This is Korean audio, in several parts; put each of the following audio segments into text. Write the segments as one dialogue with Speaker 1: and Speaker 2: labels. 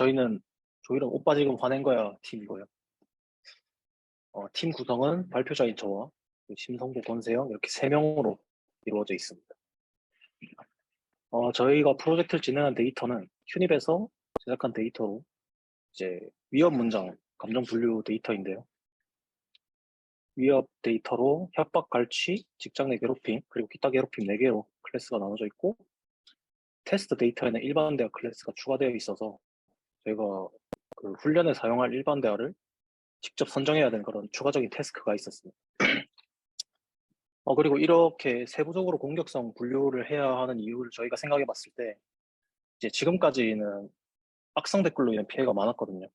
Speaker 1: 저희는 조이랑 오빠 지금 화낸 거야 팀이고요. 팀 구성은 발표자인 저와 그 심성구 권세영 이렇게 세 명으로 이루어져 있습니다. 저희가 프로젝트를 진행한 데이터는 휴닙에서 제작한 데이터로 이제 위협 문장 감정 분류 데이터인데요. 위협 데이터로 협박, 갈취, 직장 내 괴롭힘, 그리고 기타 괴롭힘 4개로 클래스가 나눠져 있고 테스트 데이터에는 일반 대화 클래스가 추가되어 있어서 저희가 그 훈련에 사용할 일반 대화를 직접 선정해야 되는 그런 추가적인 태스크가 있었습니다. 그리고 이렇게 세부적으로 공격성 분류를 해야 하는 이유를 저희가 생각해 봤을 때, 이제 지금까지는 악성 댓글로 인한 피해가 많았거든요.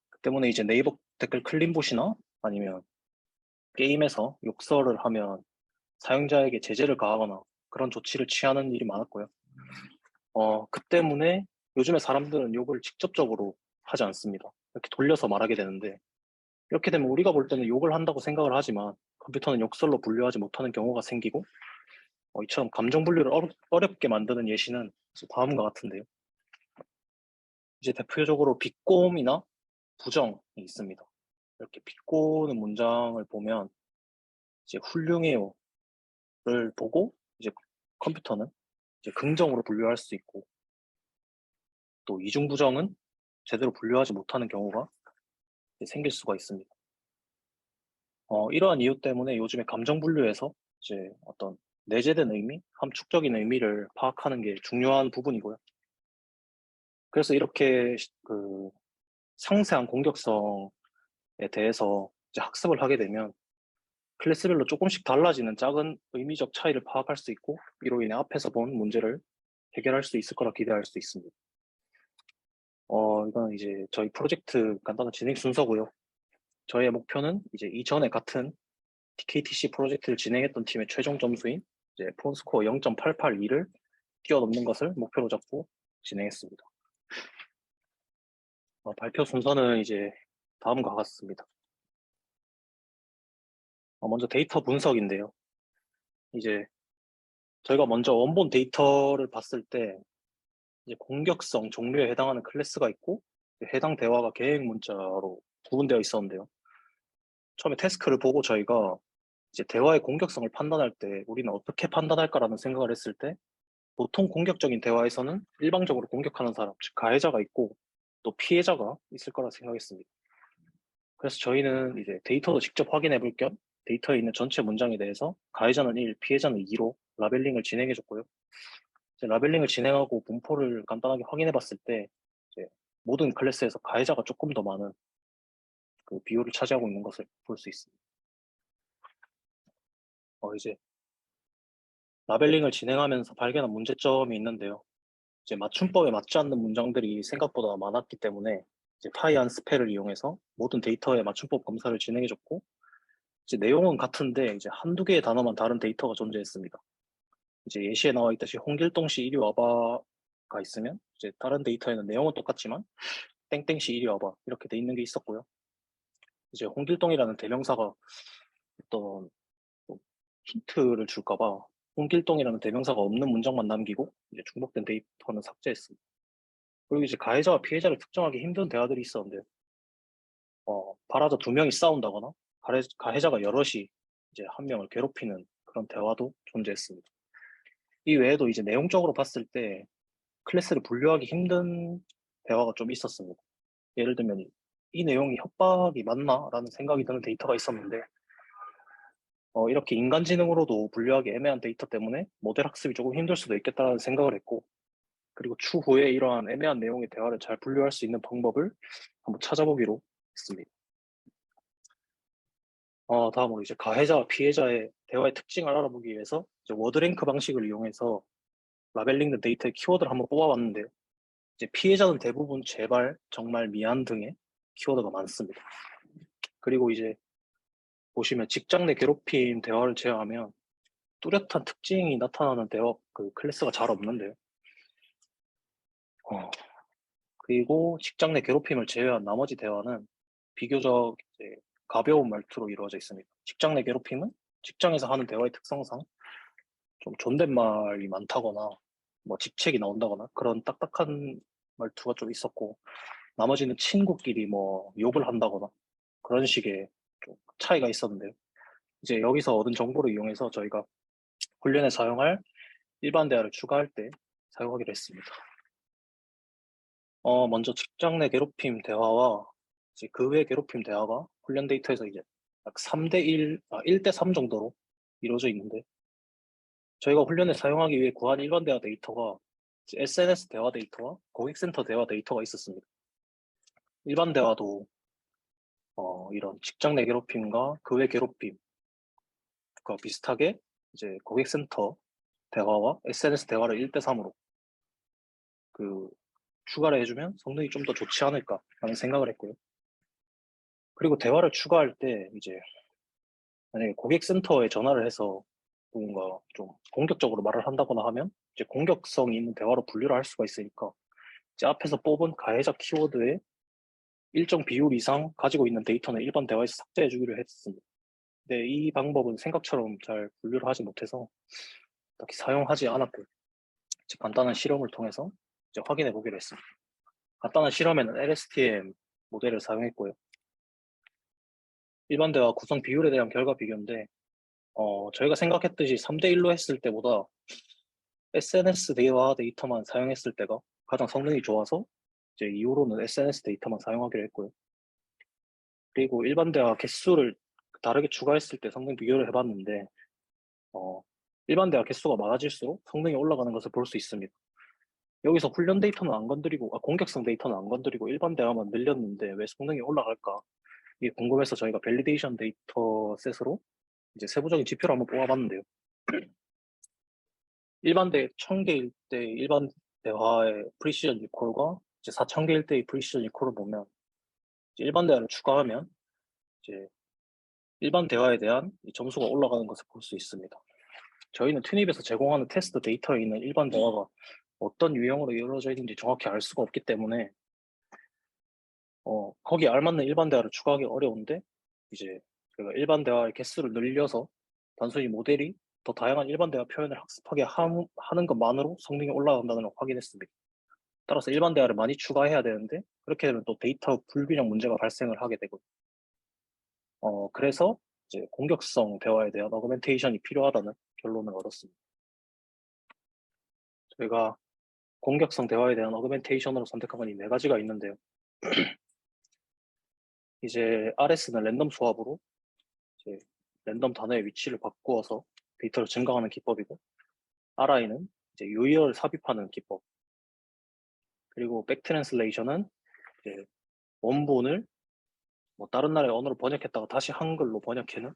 Speaker 1: 그 때문에 이제 네이버 댓글 클린봇이나 아니면 게임에서 욕설을 하면 사용자에게 제재를 가하거나 그런 조치를 취하는 일이 많았고요. 그 때문에 요즘에 사람들은 욕을 직접적으로 하지 않습니다. 이렇게 돌려서 말하게 되는데, 이렇게 되면 우리가 볼 때는 욕을 한다고 생각을 하지만 컴퓨터는 욕설로 분류하지 못하는 경우가 생기고, 이처럼 감정 분류를 어렵게 만드는 예시는 다음과 같은데요. 이제 대표적으로 비꼬음이나 부정이 있습니다. 이렇게 비꼬는 문장을 보면 이제 훌륭해요를 보고 이제 컴퓨터는 이제 긍정으로 분류할 수 있고, 또 이중 부정은 제대로 분류하지 못하는 경우가 생길 수가 있습니다. 이러한 이유 때문에 요즘에 감정 분류에서 이제 어떤 내재된 의미, 함축적인 의미를 파악하는 게 중요한 부분이고요. 그래서 이렇게 그 상세한 공격성에 대해서 이제 학습을 하게 되면 클래스별로 조금씩 달라지는 작은 의미적 차이를 파악할 수 있고, 이로 인해 앞에서 본 문제를 해결할 수 있을 거라 기대할 수 있습니다. 이건 이제 저희 프로젝트 간단한 진행 순서고요. 저희의 목표는 이제 이전에 같은 TKTC 프로젝트를 진행했던 팀의 최종 점수인 이제 폰스코어 0.882를 뛰어넘는 것을 목표로 잡고 진행했습니다. 발표 순서는 이제 다음과 같습니다. 먼저 데이터 분석인데요. 이제 저희가 먼저 원본 데이터를 봤을 때 이제 공격성 종류에 해당하는 클래스가 있고 해당 대화가 계획 문자로 구분되어 있었는데요. 처음에 태스크를 보고 저희가 이제 대화의 공격성을 판단할 때 우리는 어떻게 판단할까라는 생각을 했을 때, 보통 공격적인 대화에서는 일방적으로 공격하는 사람, 즉 가해자가 있고 또 피해자가 있을 거라 생각했습니다. 그래서 저희는 이제 데이터도 직접 확인해 볼 겸 데이터에 있는 전체 문장에 대해서 가해자는 1, 피해자는 2로 라벨링을 진행해 줬고요. 라벨링을 진행하고 분포를 간단하게 확인해 봤을 때 이제 모든 클래스에서 가해자가 조금 더 많은 그 비율을 차지하고 있는 것을 볼 수 있습니다. 이제 라벨링을 진행하면서 발견한 문제점이 있는데요. 이제 맞춤법에 맞지 않는 문장들이 생각보다 많았기 때문에 이제 파이안 스펠을 이용해서 모든 데이터의 맞춤법 검사를 진행해줬고, 이제 내용은 같은데 이제 한두 개의 단어만 다른 데이터가 존재했습니다. 이제 예시에 나와 있듯이 홍길동 씨 이리 와봐가 있으면 이제 다른 데이터에는 내용은 똑같지만 땡땡 씨 이리 와봐 이렇게 돼 있는 게 있었고요. 이제 홍길동이라는 대명사가 어떤 뭐 힌트를 줄까봐 홍길동이라는 대명사가 없는 문장만 남기고 이제 중복된 데이터는 삭제했습니다. 그리고 이제 가해자와 피해자를 특정하기 힘든 대화들이 있었는데, 발화자 2명이 싸운다거나 가해자가 여럿이 이제 한 명을 괴롭히는 그런 대화도 존재했습니다. 이 외에도 이제 내용적으로 봤을 때 클래스를 분류하기 힘든 대화가 좀 있었습니다. 예를 들면 이 내용이 협박이 맞나라는 생각이 드는 데이터가 있었는데, 이렇게 인간지능으로도 분류하기 애매한 데이터 때문에 모델 학습이 조금 힘들 수도 있겠다는 생각을 했고, 그리고 추후에 이러한 애매한 내용의 대화를 잘 분류할 수 있는 방법을 한번 찾아보기로 했습니다. 다음으로 이제 가해자와 피해자의 대화의 특징을 알아보기 위해서 이제 워드랭크 방식을 이용해서 라벨링된 데이터의 키워드를 한번 뽑아봤는데요. 이제 피해자는 대부분 제발, 정말, 미안 등의 키워드가 많습니다. 그리고 이제 보시면 직장 내 괴롭힘 대화를 제외하면 뚜렷한 특징이 나타나는 대화 그 클래스가 잘 없는데요. 그리고 직장 내 괴롭힘을 제외한 나머지 대화는 비교적 이제 가벼운 말투로 이루어져 있습니다. 직장 내 괴롭힘은 직장에서 하는 대화의 특성상 좀 존댓말이 많다거나 뭐 직책이 나온다거나 그런 딱딱한 말투가 좀 있었고, 나머지는 친구끼리 뭐 욕을 한다거나 그런 식의 좀 차이가 있었는데요. 이제 여기서 얻은 정보를 이용해서 저희가 훈련에 사용할 일반 대화를 추가할 때 사용하기로 했습니다. 먼저 직장 내 괴롭힘 대화와 이제 그 외 괴롭힘 대화가 훈련 데이터에서 이제 약 3대1, 1대3 정도로 이루어져 있는데, 저희가 훈련에 사용하기 위해 구한 일반 대화 데이터가 이제 SNS 대화 데이터와 고객센터 대화 데이터가 있었습니다. 일반 대화도 이런 직장 내 괴롭힘과 그 외 괴롭힘과 비슷하게 이제 고객센터 대화와 SNS 대화를 1대3으로 그 추가를 해주면 성능이 좀 더 좋지 않을까라는 생각을 했고요. 그리고 대화를 추가할 때 이제 만약에 고객센터에 전화를 해서 뭔가 좀 공격적으로 말을 한다거나 하면 이제 공격성이 있는 대화로 분류를 할 수가 있으니까 이제 앞에서 뽑은 가해자 키워드에 일정 비율 이상 가지고 있는 데이터는 일반 대화에서 삭제해 주기로 했습니다. 근데 이 방법은 생각처럼 잘 분류를 하지 못해서 딱히 사용하지 않았고요. 이제 간단한 실험을 통해서 이제 확인해 보기로 했습니다. 간단한 실험에는 LSTM 모델을 사용했고요. 일반 대화 구성 비율에 대한 결과 비교인데, 저희가 생각했듯이 3대1로 했을 때보다 SNS 대화 데이터만 사용했을 때가 가장 성능이 좋아서 이제 이후로는 SNS 데이터만 사용하기로 했고요. 그리고 일반 대화 개수를 다르게 추가했을 때 성능 비교를 해봤는데, 일반 대화 개수가 많아질수록 성능이 올라가는 것을 볼 수 있습니다. 여기서 훈련 데이터는 안 건드리고, 공격성 데이터는 안 건드리고 일반 대화만 늘렸는데 왜 성능이 올라갈까? 이게 궁금해서 저희가 밸리데이션 데이터 셋으로 이제 세부적인 지표를 한번 뽑아봤는데요. 일반 대 1000개일 때 일반 대화의 프리시전 리콜과 이제 4000개일 때의 프리시전 리콜을 보면, 이제 일반 대화를 추가하면 이제 일반 대화에 대한 이 점수가 올라가는 것을 볼 수 있습니다. 저희는 튜닙에서 제공하는 테스트 데이터에 있는 일반 대화가 어떤 유형으로 이루어져 있는지 정확히 알 수가 없기 때문에 거기에 알맞는 일반 대화를 추가하기 어려운데, 이제 저희가 일반 대화의 개수를 늘려서 단순히 모델이 더 다양한 일반 대화 표현을 학습하게 하는 것만으로 성능이 올라간다는 걸 확인했습니다. 따라서 일반 대화를 많이 추가해야 되는데 그렇게 되면 또 데이터 불균형 문제가 발생을 하게 되고, 그래서 이제 공격성 대화에 대한 어그멘테이션이 필요하다는 결론을 얻었습니다. 저희가 공격성 대화에 대한 어그멘테이션으로 선택한 건 이 네 가지가 있는데요. 이제 RS는 랜덤 수합으로 이제 랜덤 단어의 위치를 바꾸어서 데이터를 증강하는 기법이고, RI는 이제 유희열 삽입하는 기법, 그리고 백트랜슬레이션은 이제 원본을 뭐 다른 나라의 언어로 번역했다가 다시 한글로 번역해는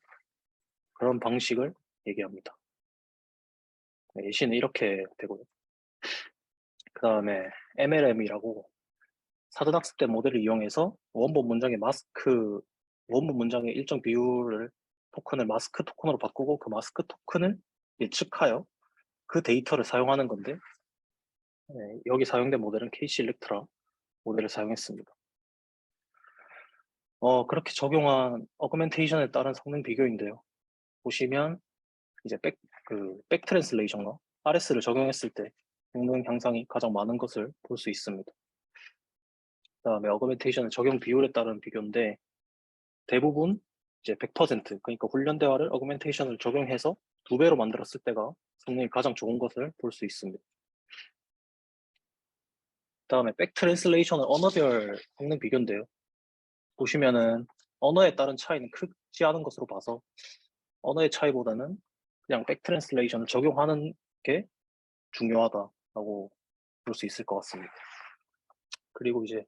Speaker 1: 그런 방식을 얘기합니다. 예시는 이렇게 되고요. 그 다음에 MLM이라고 사전학습된 모델을 이용해서 원본 문장의 일정 비율을 토큰을 마스크 토큰으로 바꾸고 그 마스크 토큰을 예측하여 그 데이터를 사용하는 건데, 여기 사용된 모델은 KC 일렉트라 모델을 사용했습니다. 그렇게 적용한 어그멘테이션에 따른 성능 비교인데요. 보시면 이제 백트랜슬레이션과 RS를 적용했을 때 성능 향상이 가장 많은 것을 볼 수 있습니다. 그다음에 어그멘테이션의 적용 비율에 따른 비교인데, 대부분 이제 100%, 그러니까 훈련 대화를 어그멘테이션을 적용해서 2배로 만들었을 때가 성능이 가장 좋은 것을 볼 수 있습니다. 그다음에 백트랜슬레이션은 언어별 성능 비교인데요. 보시면은 언어에 따른 차이는 크지 않은 것으로 봐서 언어의 차이보다는 그냥 백트랜슬레이션을 적용하는 게 중요하다라고 볼 수 있을 것 같습니다. 그리고 이제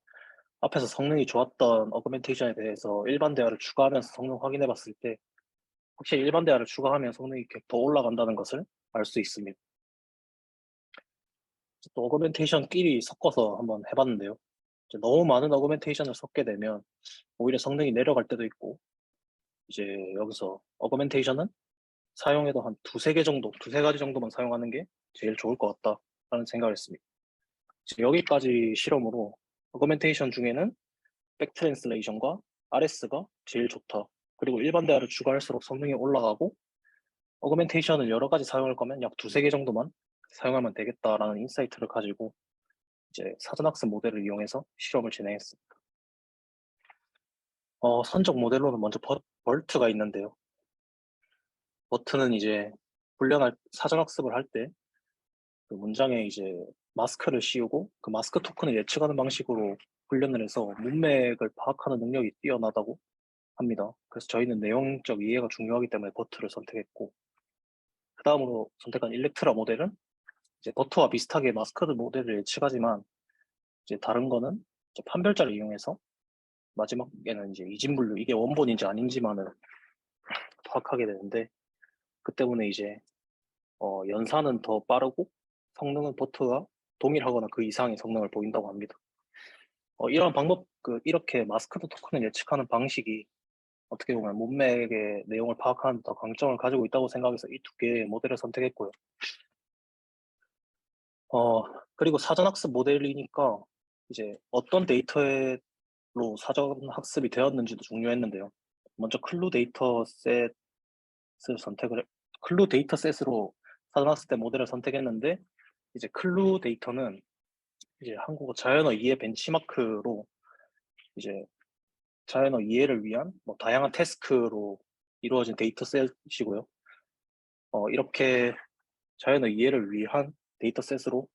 Speaker 1: 앞에서 성능이 좋았던 어그멘테이션에 대해서 일반 대화를 추가하면서 성능 확인해 봤을 때 확실히 일반 대화를 추가하면 성능이 더 올라간다는 것을 알 수 있습니다. 또 어그멘테이션끼리 섞어서 한번 해봤는데요. 너무 많은 어그멘테이션을 섞게 되면 오히려 성능이 내려갈 때도 있고, 이제 여기서 어그멘테이션은 사용해도 한 두세 가지 정도만 사용하는 게 제일 좋을 것 같다라는 생각을 했습니다. 여기까지 실험으로 어그멘테이션 중에는 백트랜슬레이션과 RS가 제일 좋다. 그리고 일반 대화를 추가할수록 성능이 올라가고, 어그멘테이션을 여러 가지 사용할 거면 약 두세 개 정도만 사용하면 되겠다라는 인사이트를 가지고 이제 사전학습 모델을 이용해서 실험을 진행했습니다. 선적 모델로는 먼저 벌트가 있는데요. 벌트는 이제 사전학습을 할 때 그 문장에 이제 마스크를 씌우고 그 마스크 토큰을 예측하는 방식으로 훈련을 해서 문맥을 파악하는 능력이 뛰어나다고 합니다. 그래서 저희는 내용적 이해가 중요하기 때문에 버트를 선택했고, 그 다음으로 선택한 일렉트라 모델은 이제 버트와 비슷하게 마스크 모델을 예측하지만 이제 다른 거는 이제 판별자를 이용해서 마지막에는 이제 이진분류, 이게 원본인지 아닌지만을 파악하게 되는데, 그 때문에 이제 연산은 더 빠르고 성능은 버트와 동일하거나 그 이상의 성능을 보인다고 합니다. 이런 방법, 이렇게 마스크 토큰을 예측하는 방식이 어떻게 보면 문맥의 내용을 파악하는 데 더 강점을 가지고 있다고 생각해서 이 두 개의 모델을 선택했고요. 그리고 사전학습 모델이니까 이제 어떤 데이터로 사전학습이 되었는지도 중요했는데요. 먼저 클루 데이터셋으로 사전학습 때 모델을 선택했는데, 이제 클루 데이터는 이제 한국어 자연어 이해 벤치마크로 이제 자연어 이해를 위한 뭐 다양한 태스크로 이루어진 데이터셋이고요. 이렇게 자연어 이해를 위한 데이터셋으로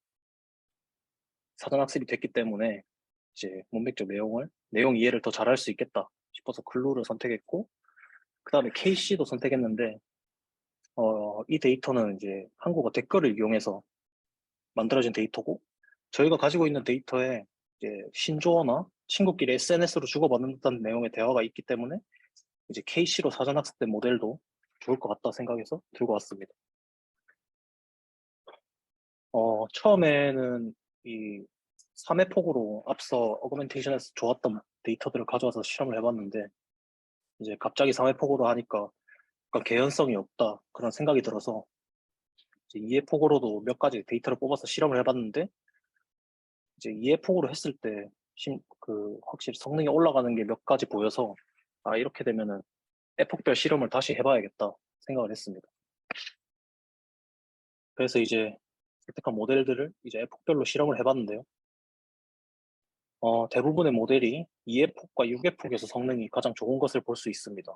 Speaker 1: 사전학습이 됐기 때문에 이제 문맥적 내용 이해를 더 잘할 수 있겠다 싶어서 클루를 선택했고, 그 다음에 KC도 선택했는데, 이 데이터는 이제 한국어 댓글을 이용해서 만들어진 데이터고, 저희가 가지고 있는 데이터에 이제 신조어나 친구끼리 SNS로 주고받는다는 내용의 대화가 있기 때문에 이제 KC로 사전학습 된 모델도 좋을 것 같다 생각해서 들고 왔습니다. 처음에는 이 3회 폭으로 앞서 어그멘테이션에서 좋았던 데이터들을 가져와서 실험을 해봤는데, 이제 갑자기 3회 폭으로 하니까 약간 개연성이 없다 그런 생각이 들어서 이제 2회 폭으로도 몇 가지 데이터를 뽑아서 실험을 해봤는데, 이제 2회 폭으로 했을 때 확실히 성능이 올라가는 게 몇 가지 보여서 이렇게 되면은 에폭별 실험을 다시 해봐야겠다 생각을 했습니다. 그래서 이제 선택한 모델들을 이제 에폭별로 실험을 해봤는데요. 대부분의 모델이 2회 폭과 6회 폭에서 성능이 가장 좋은 것을 볼 수 있습니다.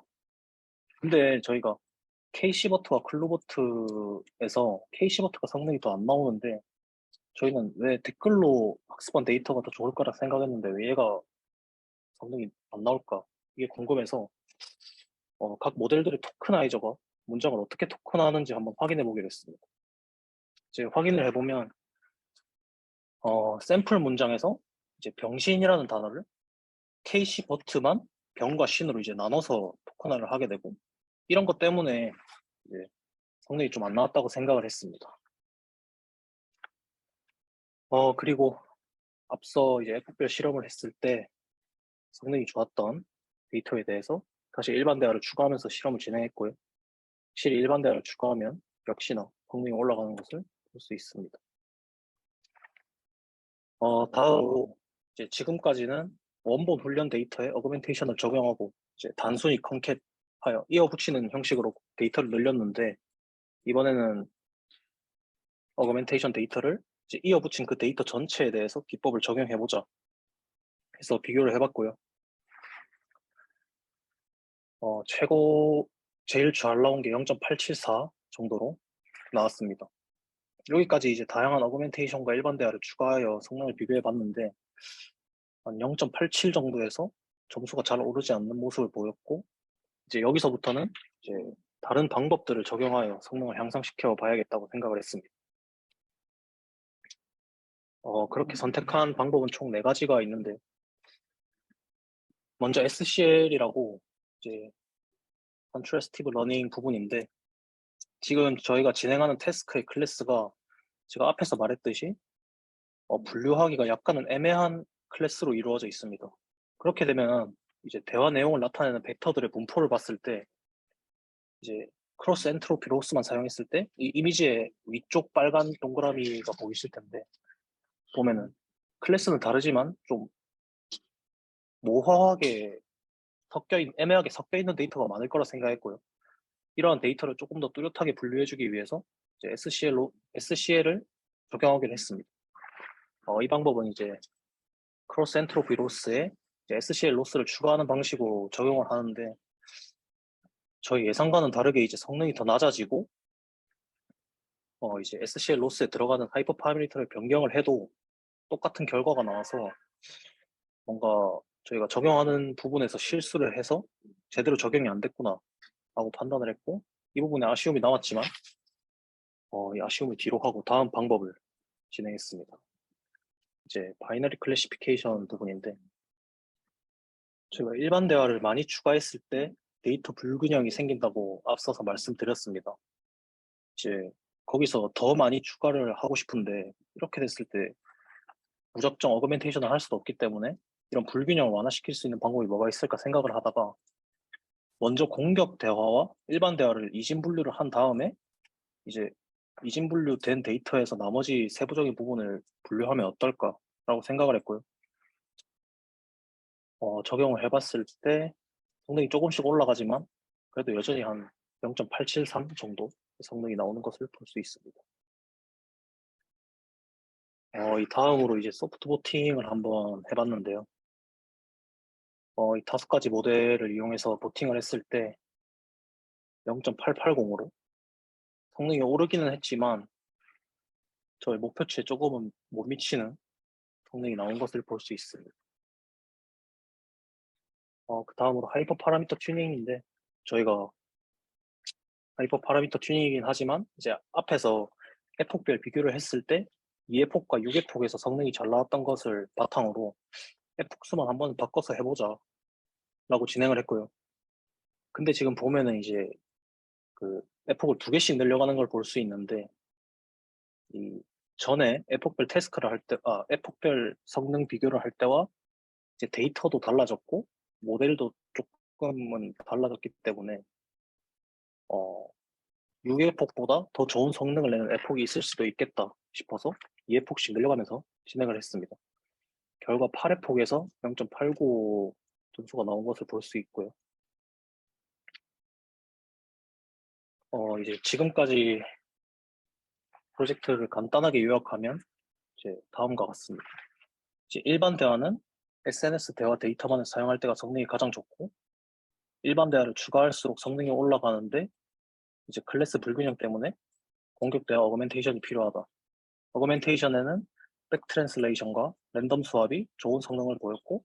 Speaker 1: 근데 저희가 KC버트와 클로버트에서 KC버트가 성능이 더 안 나오는데, 저희는 왜 댓글로 학습한 데이터가 더 좋을 거라 생각했는데 왜 얘가 성능이 안 나올까? 이게 궁금해서 각 모델들의 토크나이저가 문장을 어떻게 토큰하는지 한번 확인해 보기로 했습니다. 이제 확인을 해보면 샘플 문장에서 이제 병신이라는 단어를 KC 버트만 병과 신으로 이제 나눠서 토큰화를 하게 되고, 이런 것 때문에 이제 성능이 좀 안 나왔다고 생각을 했습니다. 그리고 앞서 이제 에폭별 실험을 했을 때 성능이 좋았던 데이터에 대해서 다시 일반 대화를 추가하면서 실험을 진행했고요. 확실히 일반 대화를 추가하면 역시나 성능이 올라가는 것을 볼 수 있습니다. 다음으로 이제 지금까지는 원본 훈련 데이터에 어그멘테이션을 적용하고 이제 단순히 컨캣하여 이어붙이는 형식으로 데이터를 늘렸는데, 이번에는 어그멘테이션 데이터를 이제 이어붙인 그 데이터 전체에 대해서 기법을 적용해보자 해서 비교를 해봤고요. 제일 잘 나온 게 0.874 정도로 나왔습니다. 여기까지 이제 다양한 어그멘테이션과 일반 대화를 추가하여 성능을 비교해봤는데, 한 0.87 정도에서 점수가 잘 오르지 않는 모습을 보였고, 이제 여기서부터는 이제 다른 방법들을 적용하여 성능을 향상시켜 봐야겠다고 생각을 했습니다. 그렇게 선택한 방법은 총 4가지가 있는데, 먼저 SCL이라고 이제 컨트래스티브 러닝 부분인데, 지금 저희가 진행하는 태스크의 클래스가 제가 앞에서 말했듯이 분류하기가 약간은 애매한 클래스로 이루어져 있습니다. 그렇게 되면 이제 대화 내용을 나타내는 벡터들의 분포를 봤을 때 이제 크로스 엔트로피 로스만 사용했을 때 이 이미지의 위쪽 빨간 동그라미가 보이실 텐데, 보면은 클래스는 다르지만 좀 모호하게 애매하게 섞여 있는 데이터가 많을 거라 생각했고요. 이러한 데이터를 조금 더 뚜렷하게 분류해주기 위해서 이제 SCL을 적용하기로 했습니다. 이 방법은 이제 크로스 엔트로피 로스에 SCL 로스를 추가하는 방식으로 적용을 하는데 저희 예상과는 다르게 이제 성능이 더 낮아지고 이제 SCL 로스에 들어가는 하이퍼 파라미터를 변경을 해도 똑같은 결과가 나와서 뭔가 저희가 적용하는 부분에서 실수를 해서 제대로 적용이 안 됐구나 라고 판단을 했고 이 부분에 아쉬움이 남았지만 이 아쉬움을 뒤로 하고 다음 방법을 진행했습니다. 이제 바이너리 클래시피케이션 부분인데 저희가 일반 대화를 많이 추가했을 때 데이터 불균형이 생긴다고 앞서서 말씀드렸습니다. 이제 거기서 더 많이 추가를 하고 싶은데 이렇게 됐을 때 무작정 어그멘테이션을 할 수도 없기 때문에 이런 불균형을 완화시킬 수 있는 방법이 뭐가 있을까 생각을 하다가 먼저 공격 대화와 일반 대화를 이진 분류를 한 다음에 이제 이진 분류된 데이터에서 나머지 세부적인 부분을 분류하면 어떨까라고 생각을 했고요. 적용을 해봤을 때 성능이 조금씩 올라가지만 그래도 여전히 한 0.873 정도 성능이 나오는 것을 볼 수 있습니다. 이 다음으로 이제 소프트 보팅을 한번 해봤는데요. 이 5가지 모델을 이용해서 보팅을 했을 때 0.880으로 성능이 오르기는 했지만 저희 목표치에 조금은 못 미치는 성능이 나온 것을 볼 수 있습니다. 그 다음으로 하이퍼 파라미터 튜닝인데 저희가 하이퍼 파라미터 튜닝이긴 하지만 이제 앞에서 에폭별 비교를 했을 때 2에폭과 6에폭에서 성능이 잘 나왔던 것을 바탕으로 에폭수만 한번 바꿔서 해보자 라고 진행을 했고요. 근데 지금 보면은 이제 그 에폭을 2개씩 늘려가는 걸 볼 수 있는데 이 전에 에폭별 태스크를 할 때, 에폭별 성능 비교를 할 때와 이제 데이터도 달라졌고 모델도 조금은 달라졌기 때문에 6에폭보다 더 좋은 성능을 내는 에폭이 있을 수도 있겠다 싶어서 2에폭씩 늘려가면서 진행을 했습니다. 결과 8에폭에서 0.895 점수가 나온 것을 볼 수 있고요. 이제 지금까지 프로젝트를 간단하게 요약하면 이제 다음과 같습니다. 이제 일반 대화는 SNS 대화 데이터만을 사용할 때가 성능이 가장 좋고 일반 대화를 추가할수록 성능이 올라가는데 이제 클래스 불균형 때문에 공격 대화 어그멘테이션이 필요하다. 어그멘테이션에는 백 트랜슬레이션과 랜덤 수합이 좋은 성능을 보였고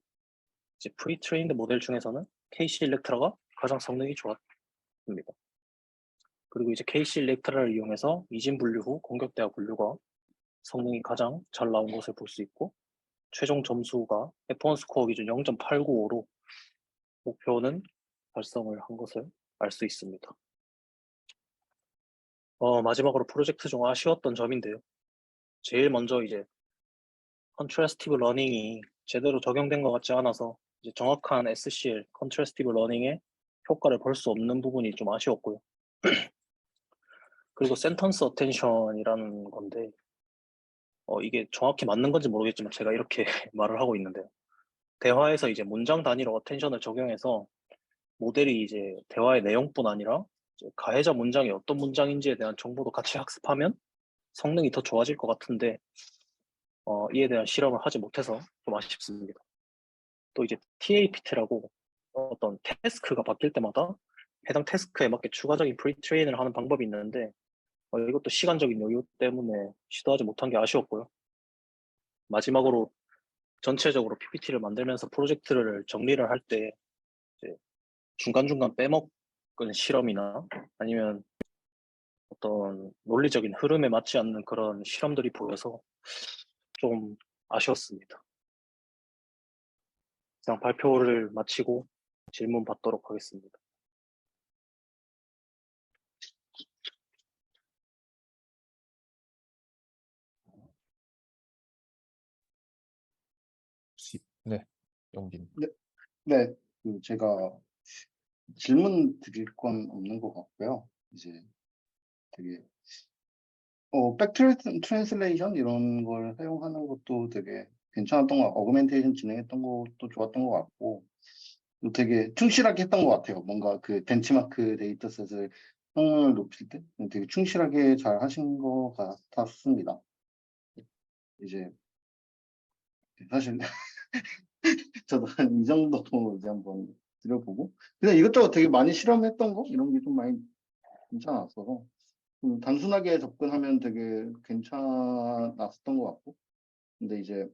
Speaker 1: 이제 프리-트레인드 모델 중에서는 KC 일렉트라가 가장 성능이 좋았습니다. 그리고 이제 KC 일렉트라를 이용해서 이진 분류 후 공격 대화 분류가 성능이 가장 잘 나온 것을 볼 수 있고 최종 점수가 F1 스코어 기준 0.895로 목표는 달성을 한 것을 알 수 있습니다. 마지막으로 프로젝트 중 아쉬웠던 점인데요. 제일 먼저 이제 컨트라스티브 러닝이 제대로 적용된 것 같지 않아서 이제 정확한 SCL 컨트라스티브 러닝의 효과를 볼 수 없는 부분이 좀 아쉬웠고요. 그리고 센턴스 어텐션이라는 건데 이게 정확히 맞는 건지 모르겠지만 제가 이렇게 말을 하고 있는데요. 대화에서 이제 문장 단위로 어텐션을 적용해서 모델이 이제 대화의 내용뿐 아니라 이제 가해자 문장이 어떤 문장인지에 대한 정보도 같이 학습하면 성능이 더 좋아질 것 같은데 이에 대한 실험을 하지 못해서 좀 아쉽습니다. 또 이제 TAPT라고 어떤 태스크가 바뀔 때마다 해당 태스크에 맞게 추가적인 프리트레인을 하는 방법이 있는데 이것도 시간적인 여유 때문에 시도하지 못한 게 아쉬웠고요. 마지막으로 전체적으로 PPT를 만들면서 프로젝트를 정리를 할 때 중간중간 빼먹은 실험이나 아니면 어떤 논리적인 흐름에 맞지 않는 그런 실험들이 보여서 좀 아쉬웠습니다. 이상 발표를 마치고 질문 받도록 하겠습니다.
Speaker 2: 네, 영빈.
Speaker 3: 네, 제가 질문 드릴 건 없는 것 같고요. 이제 되게 백 트랜슬레이션 이런 걸 사용하는 것도 되게 괜찮았던 것 같고, 어그멘테이션 진행했던 것도 좋았던 것 같고, 또 되게 충실하게 했던 것 같아요. 뭔가 그 벤치마크 데이터셋을 성능을 높일 때 되게 충실하게 잘 하신 것 같았습니다. 이제 사실 저도 한 이 정도 이제 한번 들여보고 그냥 이것저것 되게 많이 실험했던 거 이런 게 좀 많이 괜찮았어서 단순하게 접근하면 되게 괜찮았었던 것 같고 근데 이제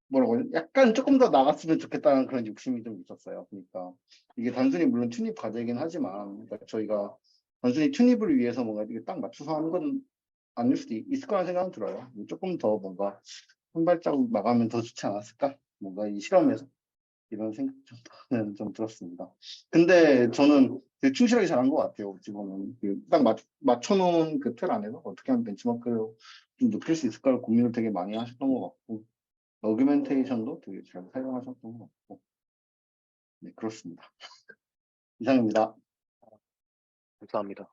Speaker 3: 뭐라고 해야 되지? 약간 조금 더 나갔으면 좋겠다는 그런 욕심이 좀 있었어요. 그러니까 이게 단순히 물론 튜닙 과제이긴 하지만 그러니까 저희가 단순히 튜닙을 위해서 뭔가 이게 딱 맞춰서 하는 건 아닐 수도 있을 거라는 생각은 들어요. 조금 더 뭔가 한 발자국 나가면 더 좋지 않았을까? 뭔가 이 실험에서 이런 생각 정도는 좀 들었습니다. 근데 저는 되게 충실하게 잘한 것 같아요. 지금은 딱 맞춰놓은 그 틀 안에서 어떻게 하면 벤치마크를 좀 높일 수 있을까를 고민을 되게 많이 하셨던 것 같고 어규멘테이션도 되게 잘 사용하셨던 것 같고 네 그렇습니다. 이상입니다.
Speaker 1: 감사합니다.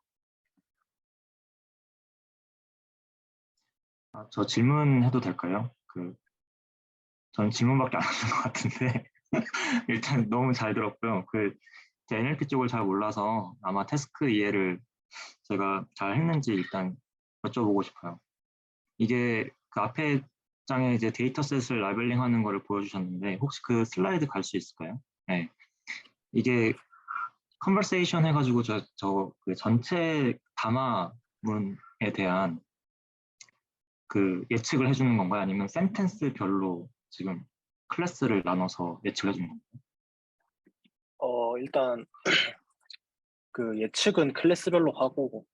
Speaker 4: 저 질문해도 될까요? 저는 질문밖에 안 하는 것 같은데 일단 너무 잘 들었고요. 제 NLP 쪽을 잘 몰라서 아마 태스크 이해를 제가 잘 했는지 일단 여쭤보고 싶어요. 이게 그 앞에 장에 이제 데이터셋을 라벨링하는 거를 보여주셨는데 혹시 그 슬라이드 갈 수 있을까요? 네. 이게 컨버세이션 해가지고 그 전체 담화문에 대한 그 예측을 해주는 건가요? 아니면 센텐스별로 지금 클래스를 나눠서 예측을 해주는 건가요?
Speaker 1: 일단 그 예측은 클래스별로 하고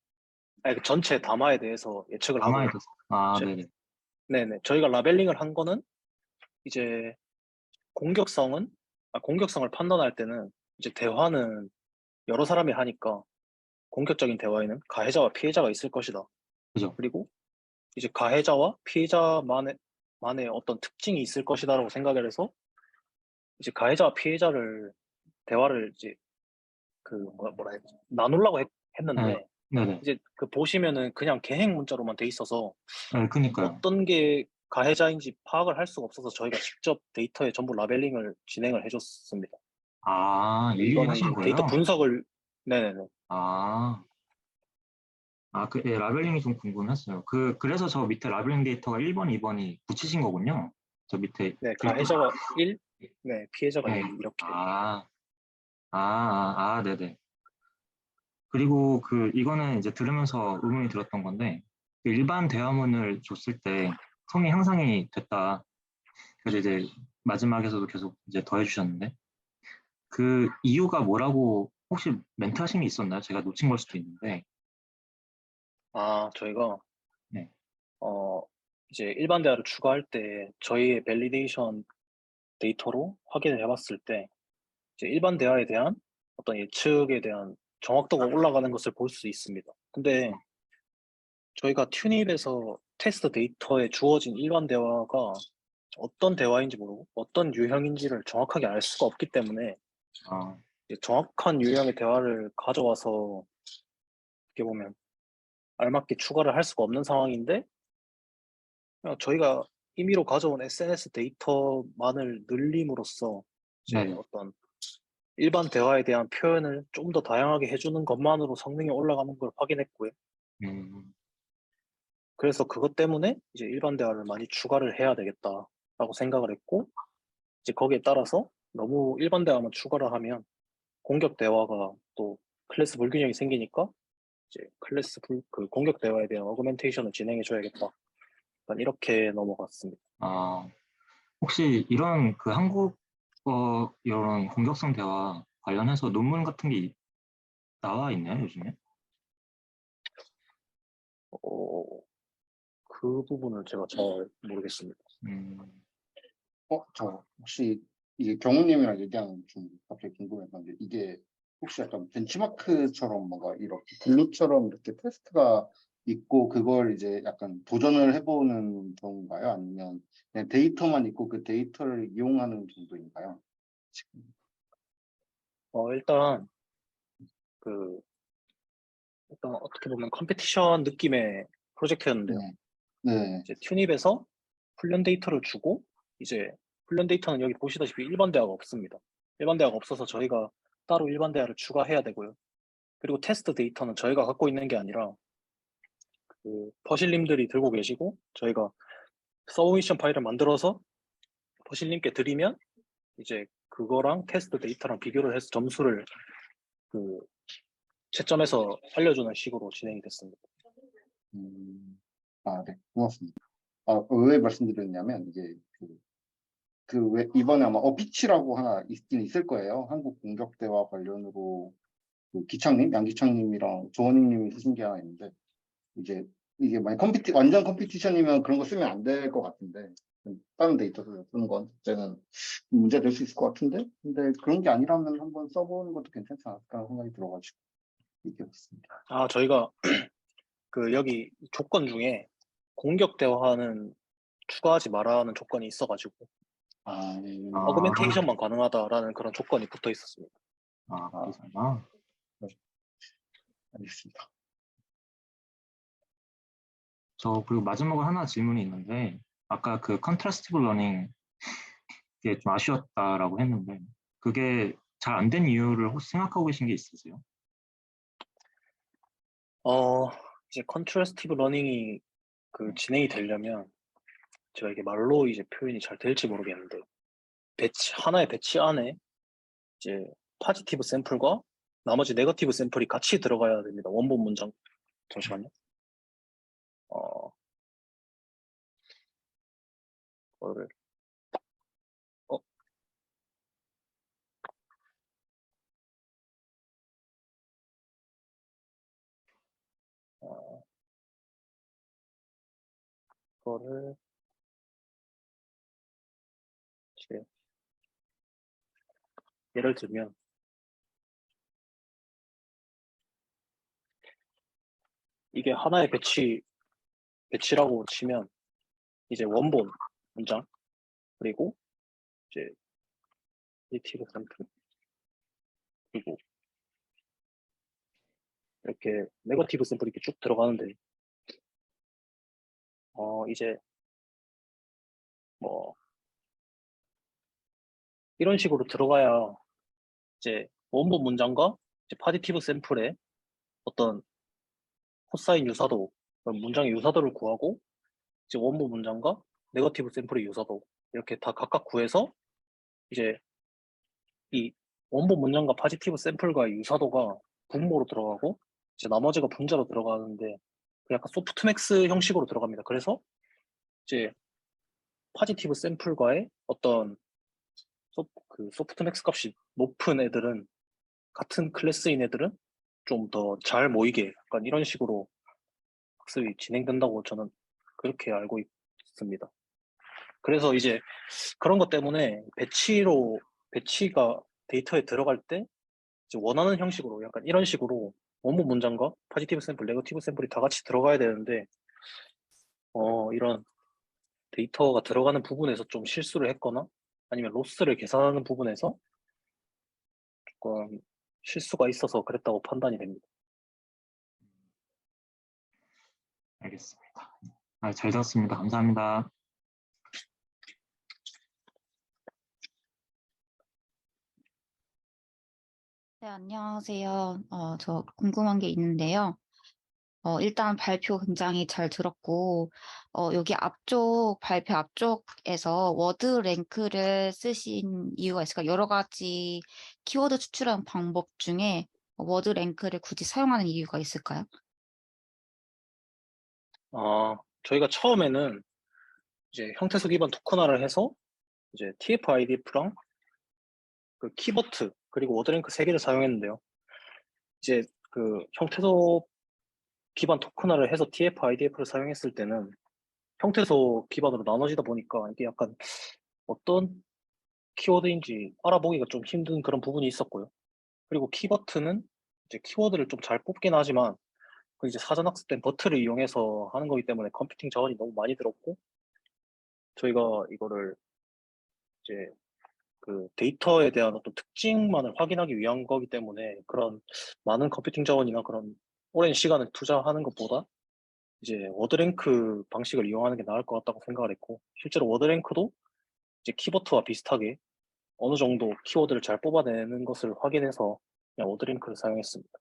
Speaker 1: 아니, 그 전체 담화에 대해서 예측을 하고
Speaker 4: 담화에 대해서. 아,
Speaker 1: 저-
Speaker 4: 네네.
Speaker 1: 네네 저희가 라벨링을 한 거는 이제 공격성을 판단할 때는 이제 대화는 여러 사람이 하니까 공격적인 대화에는 가해자와 피해자가 있을 것이다.
Speaker 4: 그죠?
Speaker 1: 그리고 이제 가해자와 피해자만의 어떤 특징이 있을 것이다라고 생각을 해서 이제 가해자와 피해자를 대화를 이제 뭐라 해야 되지? 나누려고
Speaker 4: 네,
Speaker 1: 했는데
Speaker 4: 네네.
Speaker 1: 이제 그 보시면은 그냥 개행 문자로만 돼 있어서
Speaker 4: 네, 그니까요.
Speaker 1: 어떤 게 가해자인지 파악을 할 수가 없어서 저희가 직접 데이터에 전부 라벨링을 진행을 해줬습니다.
Speaker 4: 아, 일일이
Speaker 1: 이거는
Speaker 4: 하신
Speaker 1: 이제 데이터
Speaker 4: 거예요?
Speaker 1: 분석을 네네네
Speaker 4: 아, 예, 라벨링이 좀 궁금했어요. 그래서 저 밑에 라벨링 데이터가 1번, 2번이 붙이신 거군요. 저 밑에
Speaker 1: 네
Speaker 4: 글꼴.
Speaker 1: 가해자가 1, 네 피해자가
Speaker 4: 네.
Speaker 1: 2 이렇게
Speaker 4: 네네. 그리고 이거는 이제 들으면서 의문이 들었던 건데, 그 일반 대화문을 줬을 때 성이 향상이 됐다. 그래서 이제 마지막에서도 계속 이제 더해 주셨는데, 그 이유가 뭐라고 혹시 멘트 하신 게 있었나요? 제가 놓친 걸 수도 있는데.
Speaker 1: 저희가
Speaker 4: 네.
Speaker 1: 어 이제 일반 대화를 추가할 때 저희의 밸리데이션 데이터로 확인을 해봤을 때 이제 일반 대화에 대한 어떤 예측에 대한 정확도가 올라가는 것을 볼 수 있습니다. 근데 저희가 튜닙에서 테스트 데이터에 주어진 일반 대화가 어떤 대화인지 모르고 어떤 유형인지를 정확하게 알 수가 없기 때문에
Speaker 4: 아,
Speaker 1: 이제 정확한 유형의 대화를 가져와서 어떻게 보면 알맞게 추가를 할 수가 없는 상황인데 그냥 저희가 임의로 가져온 SNS 데이터만을 늘림으로써 이제
Speaker 4: 네네.
Speaker 1: 어떤 일반 대화에 대한 표현을 좀 더 다양하게 해주는 것만으로 성능이 올라가는 걸 확인했고요.
Speaker 4: 음,
Speaker 1: 그래서 그것 때문에 이제 일반 대화를 많이 추가를 해야 되겠다라고 생각을 했고, 이제 거기에 따라서 너무 일반 대화만 추가를 하면 공격 대화가 또 클래스 불균형이 생기니까 이제 그 공격 대화에 대한 어그멘테이션을 진행해 줘야겠다. 약간 이렇게 넘어갔습니다.
Speaker 4: 아, 혹시 이런 한국어 이런 공격성 대화 관련해서 논문 같은 게 나와 있나요, 요즘에?
Speaker 1: 어, 그 부분을 제가 잘 모르겠습니다.
Speaker 4: 음,
Speaker 3: 저 혹시 이게 경호님이랑 얘기하는 좀 갑자기 궁금했는데 이게 혹시 약간 벤치마크처럼 뭔가 이렇게 글루처럼 이렇게 테스트가 있고 그걸 이제 약간 도전을 해보는 경우인가요? 아니면 그냥 데이터만 있고 그 데이터를 이용하는 정도인가요? 지금.
Speaker 1: 일단 그 일단 어떻게 보면 컴피티션 느낌의 프로젝트였는데요.
Speaker 3: 네. 네.
Speaker 1: 이제 튜닙에서 훈련 데이터를 주고 이제 훈련 데이터는 여기 보시다시피 일반 대화가 없습니다. 일반 대화가 없어서 저희가 따로 일반 대화를 추가해야 되고요. 그리고 테스트 데이터는 저희가 갖고 있는 게 아니라 그 퍼실님들이 들고 계시고 저희가 서브미션 파일을 만들어서 버실님께 드리면 이제 그거랑 테스트 데이터랑 비교를 해서 점수를 그 채점해서 알려주는 식으로 진행이 됐습니다.
Speaker 3: 네, 고맙습니다. 왜 말씀드렸냐면, 이게 왜 이번에 아마 어피치라고 하나 있긴 있을 거예요. 한국 공격대와 관련으로 기창님, 양기창님이랑 조원익님이 쓰신 게 하나 있는데, 이게 만약 완전 컴피티션이면 그런 거 쓰면 안 될 것 같은데, 다른 데이터를 쓰는 건 이제는 문제 될 수 있을 것 같은데, 근데 그런 게 아니라면 한번 써보는 것도 괜찮지 않을까 생각이 들어가지고 얘기해봤습니다.
Speaker 1: 저희가 그 여기 조건 중에 공격 대화는 추가하지 말아야 하는 조건이 있어가지고 어그멘테이션만 가능하다라는 그런 조건이 붙어 있었습니다.
Speaker 4: 그렇구나.
Speaker 3: 알겠습니다.
Speaker 4: 저 그리고 마지막으로 하나 질문이 있는데 아까 그 컨트라스티브 러닝 게 좀 아쉬웠다라고 했는데 그게 잘 안 된 이유를 혹시 생각하고 계신 게 있으세요?
Speaker 1: 이제 컨트라스티브 러닝이 진행이 되려면 제가 이게 말로 이제 표현이 잘 될지 모르겠는데 하나의 배치 안에 이제 포지티브 샘플과 나머지 네거티브 샘플이 같이 들어가야 됩니다. 원본 문장. 잠시만요. 그거를 어, 어, 그거를 이제 예를 들면 이게 하나의 배치라고 치면 이제 원본 문장 그리고 이제 네티브 샘플 그리고 이렇게 네거티브 샘플이 이렇게 쭉 들어가는데 이제 뭐 이런 식으로 들어가야 이제 원본 문장과 이제 포지티브 샘플의 어떤 코사인 유사도 그런 문장의 유사도를 구하고 이제 원본 문장과 네거티브 샘플의 유사도 이렇게 다 각각 구해서 이제 이 원본 문장과 포지티브 샘플과의 유사도가 분모로 들어가고 이제 나머지가 분자로 들어가는데 약간 소프트맥스 형식으로 들어갑니다. 그래서 이제 포지티브 샘플과의 어떤 소프트맥스 값이 높은 애들은 같은 클래스인 애들은 좀 더 잘 모이게 약간 이런 식으로 학습이 진행된다고 저는 그렇게 알고 있습니다. 그래서 이제 그런 것 때문에 배치가 데이터에 들어갈 때 이제 원하는 형식으로 약간 이런 식으로 원본 문장과 포지티브 샘플, 네거티브 샘플이 다 같이 들어가야 되는데 이런 데이터가 들어가는 부분에서 좀 실수를 했거나 아니면 로스를 계산하는 부분에서 조금 실수가 있어서 그랬다고 판단이 됩니다.
Speaker 4: 알겠습니다. 잘 들었습니다. 감사합니다.
Speaker 5: 네, 안녕하세요. 저 궁금한 게 있는데요. 일단 발표 굉장히 잘 들었고, 여기 발표 앞쪽에서 워드 랭크를 쓰신 이유가 있을까? 여러 가지 키워드 추출하는 방법 중에 워드 랭크를 굳이 사용하는 이유가 있을까요?
Speaker 1: 저희가 처음에는 이제 형태소 기반 토큰화를 해서 이제 TF-IDF랑 그 키버트 그리고 워드랭크 3개를 사용했는데요. 이제 형태소 기반 토큰화를 해서 TF-IDF를 사용했을 때는 형태소 기반으로 나눠지다 보니까 이게 약간 어떤 키워드인지 알아보기가 좀 힘든 그런 부분이 있었고요. 그리고 키버트는 이제 키워드를 좀 잘 뽑긴 하지만 이제 사전 학습된 버트를 이용해서 하는 거기 때문에 컴퓨팅 자원이 너무 많이 들었고 저희가 이거를 이제 데이터에 대한 어떤 특징만을 확인하기 위한 거기 때문에 그런 많은 컴퓨팅 자원이나 그런 오랜 시간을 투자하는 것보다 이제 워드랭크 방식을 이용하는 게 나을 것 같다고 생각을 했고 실제로 워드랭크도 이제 키버트와 비슷하게 어느 정도 키워드를 잘 뽑아내는 것을 확인해서 그냥 워드랭크를 사용했습니다.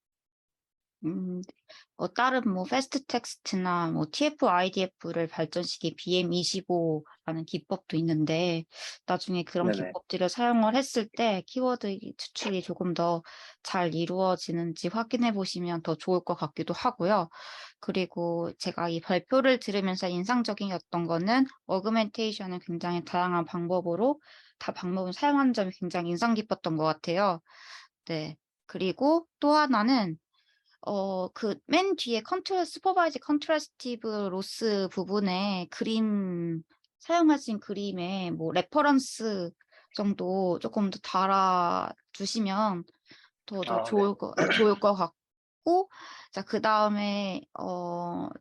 Speaker 5: 다른 뭐 패스트 텍스트나 뭐 TF-IDF를 발전시킨 BM25라는 기법도 있는데 나중에 그런
Speaker 1: 네네.
Speaker 5: 기법들을 사용을 했을 때 키워드 추출이 조금 더 잘 이루어지는지 확인해 보시면 더 좋을 것 같기도 하고요. 그리고 제가 이 발표를 들으면서 인상적이었던 거는 어그멘테이션을 굉장히 다양한 방법으로 다 방법을 사용하는 점이 굉장히 인상 깊었던 것 같아요. 네. 그리고 또 하나는 그 맨 뒤에 슈퍼바이즈 컨트라스티브 로스 부분에 그림 사용하신 그림에 뭐 레퍼런스 정도 조금 더 달아 주시면 더
Speaker 1: 아,
Speaker 5: 좋을 것 같고 자 그다음에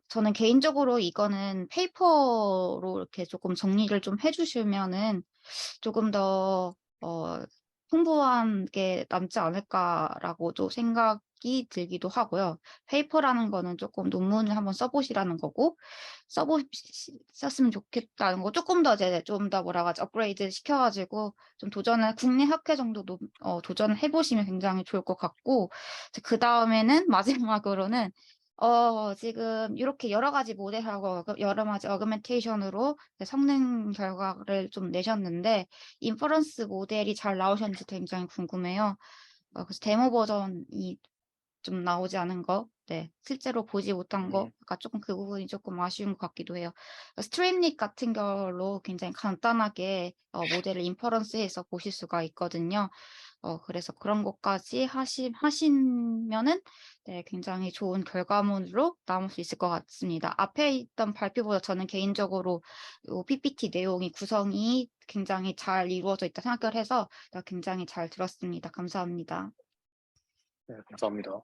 Speaker 5: 저는 개인적으로 이거는 페이퍼로 이렇게 조금 정리를 좀 해 주시면은 조금 더 풍부한 게 남지 않을까라고도 생각이 들기도 하고요. 페이퍼라는 거는 조금 논문을 한번 써보시라는 거고, 썼으면 좋겠다는 거, 조금 더 이제 좀 더 뭐라 하지, 업그레이드 시켜가지고, 좀 국내 학회 정도 도전을 해보시면 굉장히 좋을 것 같고, 그 다음에는 마지막으로는, 지금 이렇게 여러 가지 모델하고 여러 가지 어그멘테이션으로 성능 결과를 좀 내셨는데, 인퍼런스 모델이 잘 나오셨는지 굉장히 궁금해요. 그래서 데모 버전이 좀 나오지 않은 거, 네, 실제로 보지 못한 거, 그러니까 조금 그 부분이 조금 아쉬운 것 같기도 해요. 스트림릿 같은 걸로 굉장히 간단하게 모델을 인퍼런스해서 보실 수가 있거든요. 그래서 그런 것까지 하시면은 네, 굉장히 좋은 결과물로 남을 수 있을 것 같습니다. 앞에 있던 발표보다 저는 개인적으로 이 PPT 내용이 구성이 굉장히 잘 이루어져 있다 생각을 해서 굉장히 잘 들었습니다. 감사합니다.
Speaker 1: 네, 감사합니다.